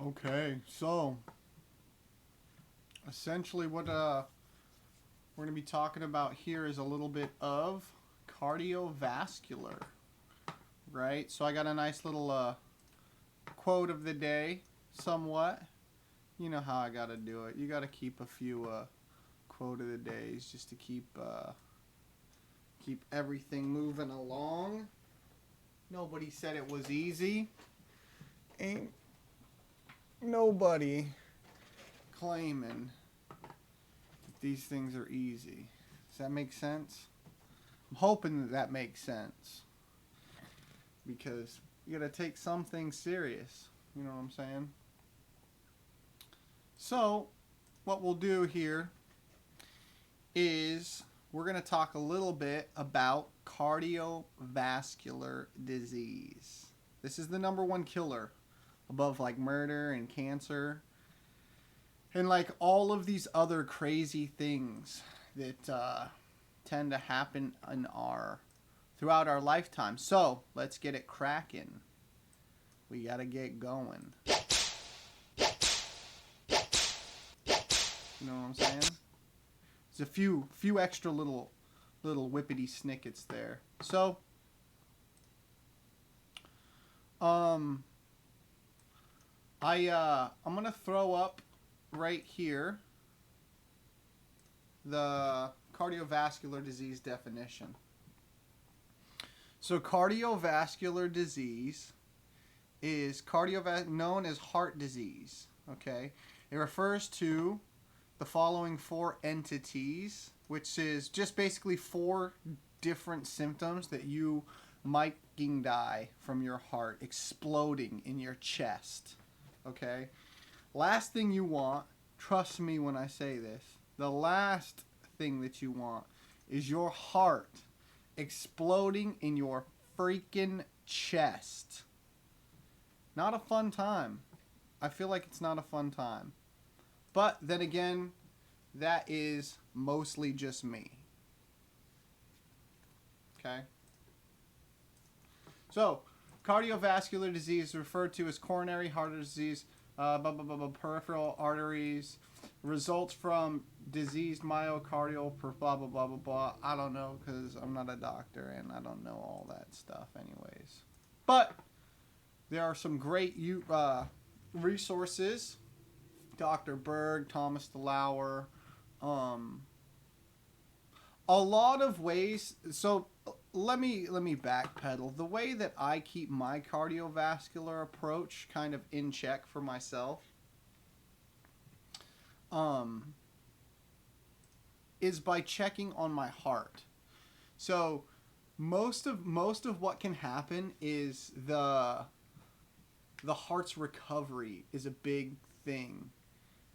Okay, so essentially what we're going to be talking about here is a little bit of cardiovascular, right? So I got a nice little quote of the day, somewhat. You know how I got to do it. You got to keep a few quote of the days just to keep everything moving along. Nobody said it was easy. Ain't nobody claiming that these things are easy. Does that make sense? I'm hoping that makes sense. Because you gotta take some things serious. You know what I'm saying? So, what we'll do here is we're gonna talk a little bit about cardiovascular disease. This is the number one killer above like murder and cancer and like all of these other crazy things that tend to happen in throughout our lifetime. So let's get it cracking. We gotta get going. You know what I'm saying? There's a few extra little whippity snickets there. So I'm gonna throw up right here the cardiovascular disease definition. So cardiovascular disease is known as heart disease. Okay, it refers to the following four entities, which is just basically four different symptoms that you might die from your heart exploding in your chest. Okay? Last thing you want, trust me when I say this, the last thing that you want is your heart exploding in your freaking chest. Not a fun time. I feel like it's not a fun time. But then again, that is mostly just me. Okay? So, cardiovascular disease is referred to as coronary heart disease, peripheral arteries, results from diseased myocardial, blah, blah, blah, blah, blah. I don't know because I'm not a doctor and I don't know all that stuff anyways. But there are some great resources. Dr. Berg, Thomas DeLauer, a lot of ways. So let me backpedal. The way that I keep my cardiovascular approach kind of in check for myself is by checking on my heart. So most of what can happen is the heart's recovery is a big thing.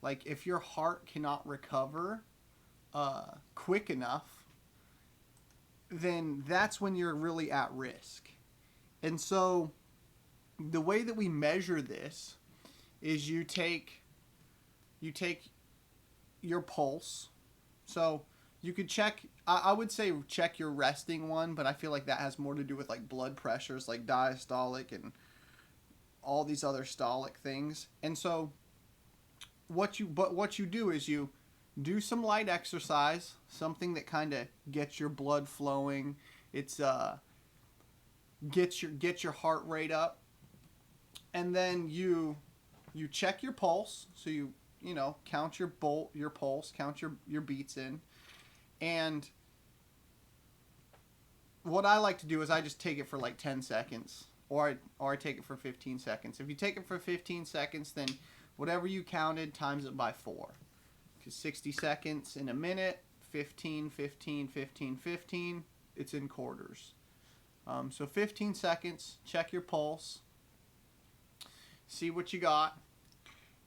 Like if your heart cannot recover quick enough, then that's when you're really at risk. And so the way that we measure this is you take your pulse. So you could check, I would say check your resting one, but I feel like that has more to do with like blood pressures, like diastolic and all these other stolic things. And so what you do is you do some light exercise, something that kind of gets your blood flowing. It's get your heart rate up, and then you check your pulse. So you count your pulse, count your beats in, and what I like to do is I just take it for like 10 seconds, or I take it for 15 seconds. If you take it for 15 seconds, then whatever you counted times it by 4. 60 seconds in a minute, 15, 15, 15, 15, it's in quarters. So 15 seconds, check your pulse, see what you got,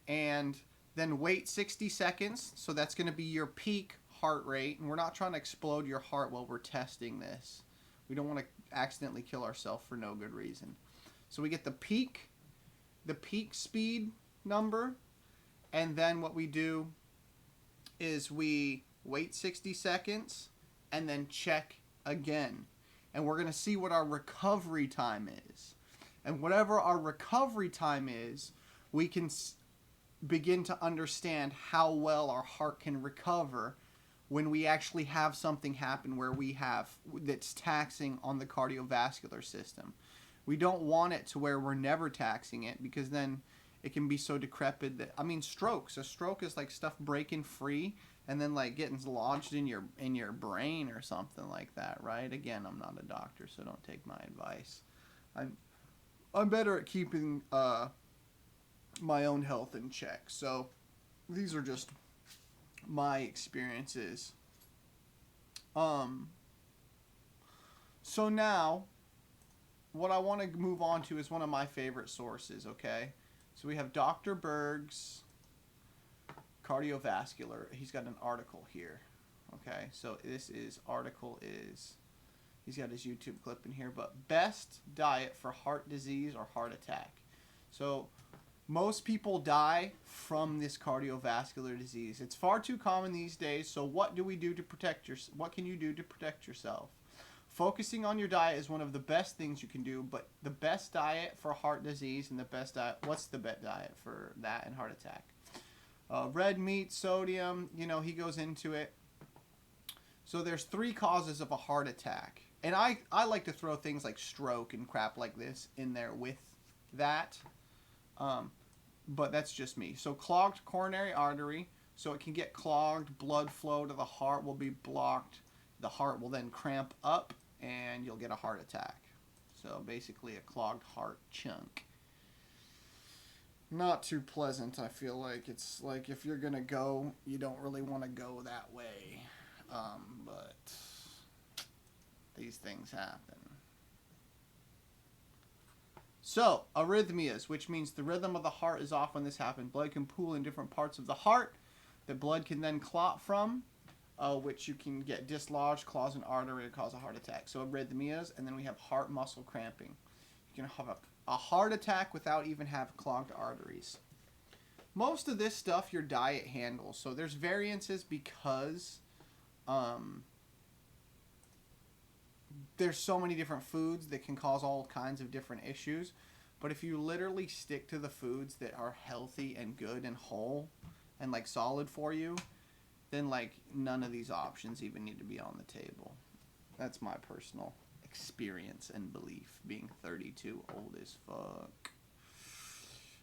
and then wait 60 seconds. So that's going to be your peak heart rate. And we're not trying to explode your heart while we're testing this. We don't want to accidentally kill ourselves for no good reason. So we get the peak speed number, and then what we do is we wait 60 seconds and then check again. And we're going to see what our recovery time is. And whatever our recovery time is, we can begin to understand how well our heart can recover when we actually have something happen where we have that's taxing on the cardiovascular system. We don't want it to where we're never taxing it, because then it can be so decrepit that, I mean, strokes. A stroke is like stuff breaking free and then like getting lodged in your brain or something like that, right? Again, I'm not a doctor, so don't take my advice. I'm better at keeping my own health in check. So these are just my experiences. So now what I want to move on to is one of my favorite sources, okay? So we have Dr. Berg's cardiovascular. He's got an article here, okay? So he's got his YouTube clip in here, but best diet for heart disease or heart attack. So most people die from this cardiovascular disease. It's far too common these days, so what do we do to protect what can you do to protect yourself? Focusing on your diet is one of the best things you can do, but the best diet for heart disease and the best diet, what's the best diet for that and heart attack? Red meat, sodium, he goes into it. So there's 3 causes of a heart attack. And I like to throw things like stroke and crap like this in there with that. But that's just me. So clogged coronary artery, so it can get clogged, blood flow to the heart will be blocked. The heart will then cramp up and you'll get a heart attack. So basically a clogged heart chunk. Not too pleasant, I feel like. It's like if you're going to go, you don't really want to go that way. But these things happen. So, arrhythmias, which means the rhythm of the heart is off when this happens. Blood can pool in different parts of the heart that blood can then clot from, which you can get dislodged, clogs an artery, to cause a heart attack. So arrhythmias, and then we have heart muscle cramping. You can have a heart attack without even having clogged arteries. Most of this stuff your diet handles. So there's variances because there's so many different foods that can cause all kinds of different issues. But if you literally stick to the foods that are healthy and good and whole and like solid for you, then like none of these options even need to be on the table. That's my personal experience and belief, being 32, old as fuck.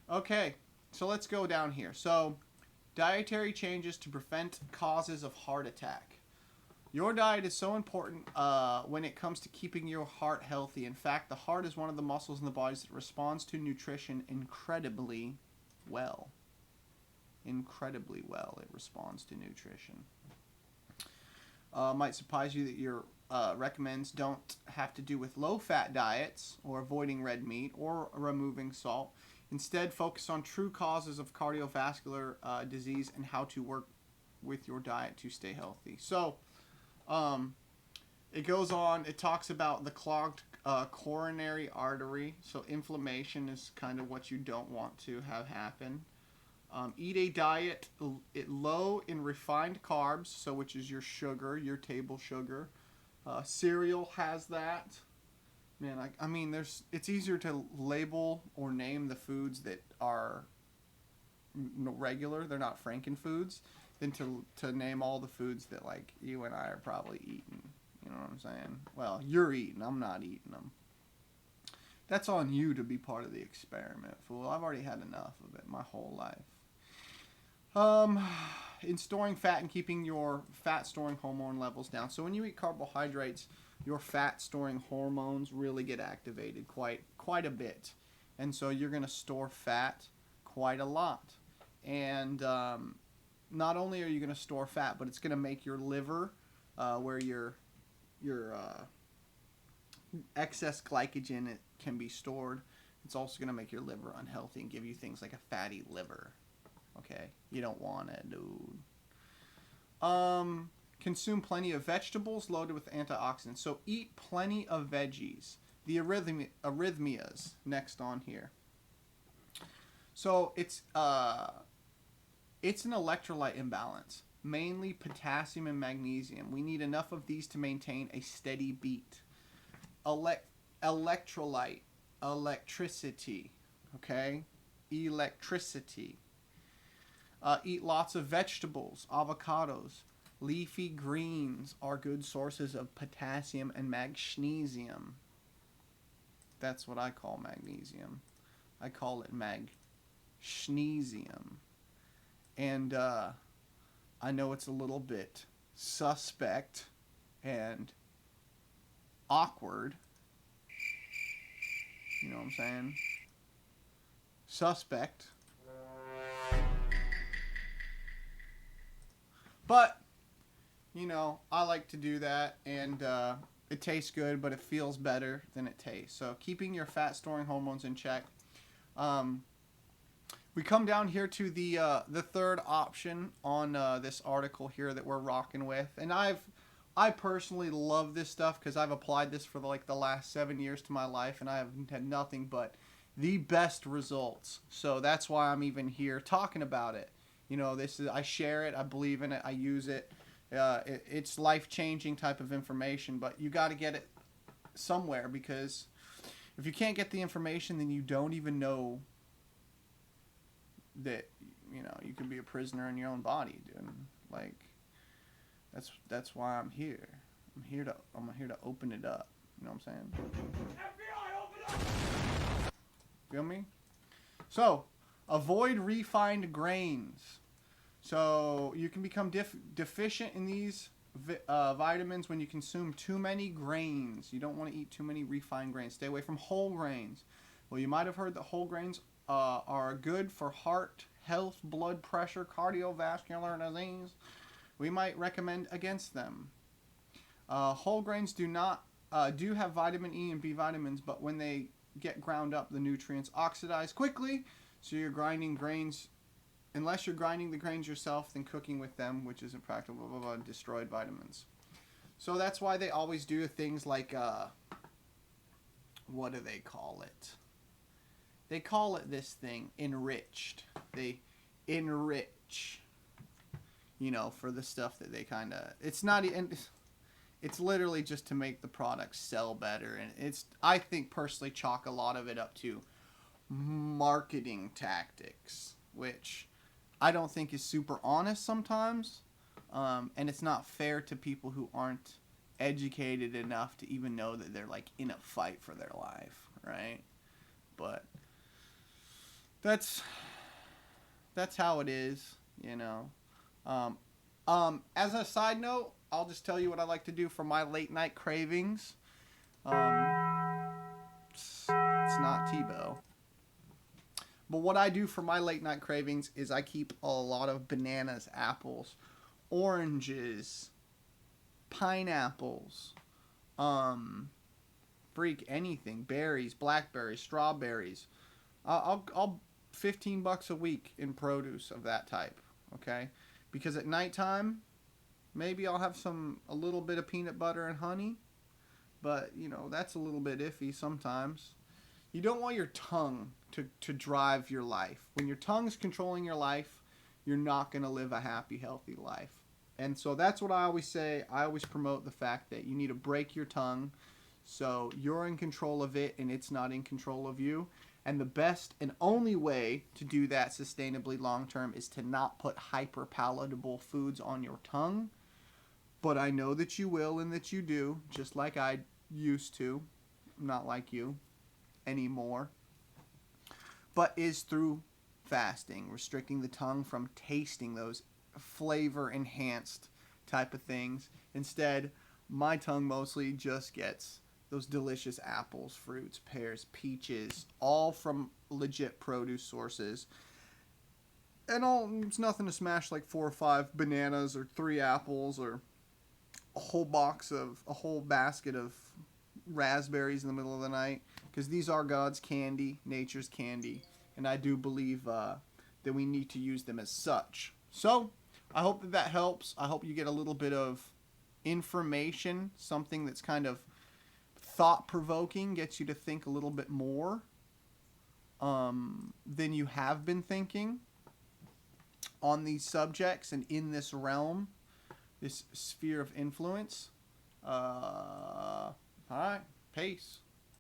Okay, so let's go down here. So dietary changes to prevent causes of heart attack. Your diet is so important when it comes to keeping your heart healthy. In fact, the heart is one of the muscles in the body that responds to nutrition incredibly well. Incredibly well, it responds to nutrition. Might surprise you that your recommends don't have to do with low-fat diets or avoiding red meat or removing salt. Instead, focus on true causes of cardiovascular disease and how to work with your diet to stay healthy. So, it goes on, it talks about the clogged coronary artery. So inflammation is kind of what you don't want to have happen. Eat a diet low in refined carbs, so which is your sugar, your table sugar. Cereal has that. Man, I mean, it's easier to label or name the foods that are regular, they're not Frankenfoods, than to name all the foods that like you and I are probably eating. You know what I'm saying? Well, you're eating, I'm not eating them. That's on you to be part of the experiment, fool. I've already had enough of it my whole life. In storing fat and keeping your fat storing hormone levels down. So when you eat carbohydrates, your fat storing hormones really get activated quite a bit. And so you're going to store fat quite a lot. And not only are you going to store fat, but it's going to make your liver, where your excess glycogen can be stored. It's also going to make your liver unhealthy and give you things like a fatty liver. Okay, you don't want it, dude. Consume plenty of vegetables loaded with antioxidants. So eat plenty of veggies. The arrhythmias next on here. So it's an electrolyte imbalance, mainly potassium and magnesium. We need enough of these to maintain a steady beat. Electrolyte, electricity, okay? electricity. Eat lots of vegetables, avocados. Leafy greens are good sources of potassium and magnesium. That's what I call magnesium. I call it magnesium. And I know it's a little bit suspect and awkward. You know what I'm saying? Suspect. But, you know, I like to do that, and it tastes good, but it feels better than it tastes. So keeping your fat-storing hormones in check. We come down here to the third option on this article here that we're rocking with, and I personally love this stuff because I've applied this for the last 7 years to my life, and I have had nothing but the best results. So that's why I'm even here talking about it. You know, I share it, I believe in it, I use it. It's life-changing type of information, but you got to get it somewhere, because if you can't get the information, then you don't even know that, you know, you can be a prisoner in your own body, dude. Like, that's why I'm here. I'm here to open it up. You know what I'm saying? FBI, open up! Feel me? So, avoid refined grains. So you can become deficient in these vitamins when you consume too many grains. You don't want to eat too many refined grains. Stay away from whole grains. Well, you might have heard that whole grains are good for heart health, blood pressure, cardiovascular disease. We might recommend against them. Whole grains do have vitamin E and B vitamins, but when they get ground up, the nutrients oxidize quickly. So you're grinding grains. Unless you're grinding the grains yourself, then cooking with them, which isn't practical, destroyed vitamins. So that's why they always do things like, what do they call it? They call it this thing, enriched. They enrich, you know, for the stuff that they kind of, it's literally just to make the product sell better. And I think personally chalk a lot of it up to marketing tactics, which I don't think is super honest sometimes, and it's not fair to people who aren't educated enough to even know that they're like in a fight for their life, right? But that's how it is, you know. As a side note, I'll just tell you what I like to do for my late night cravings. It's not Tebow. But what I do for my late night cravings is I keep a lot of bananas, apples, oranges, pineapples, anything, berries, blackberries, strawberries. I'll $15 a week in produce of that type, okay? Because at nighttime, maybe I'll have a little bit of peanut butter and honey, but you know, that's a little bit iffy sometimes. You don't want your tongue to drive your life. When your tongue's controlling your life, you're not going to live a happy, healthy life. And so that's what I always say. I always promote the fact that you need to break your tongue so you're in control of it and it's not in control of you. And the best and only way to do that sustainably long term is to not put hyper palatable foods on your tongue. But I know that you will and that you do, just like I used to. Not like you anymore. But is through fasting, restricting the tongue from tasting those flavor enhanced type of things. Instead, my tongue mostly just gets those delicious apples, fruits, pears, peaches, all from legit produce sources. And it's nothing to smash like 4 or 5 bananas or 3 apples or a whole basket of raspberries in the middle of the night, because these are God's candy, nature's candy, and I do believe that we need to use them as such. So I hope that helps. I hope you get a little bit of information, something that's kind of thought-provoking, gets you to think a little bit more than you have been thinking on these subjects and in this realm, this sphere of influence. All right, peace.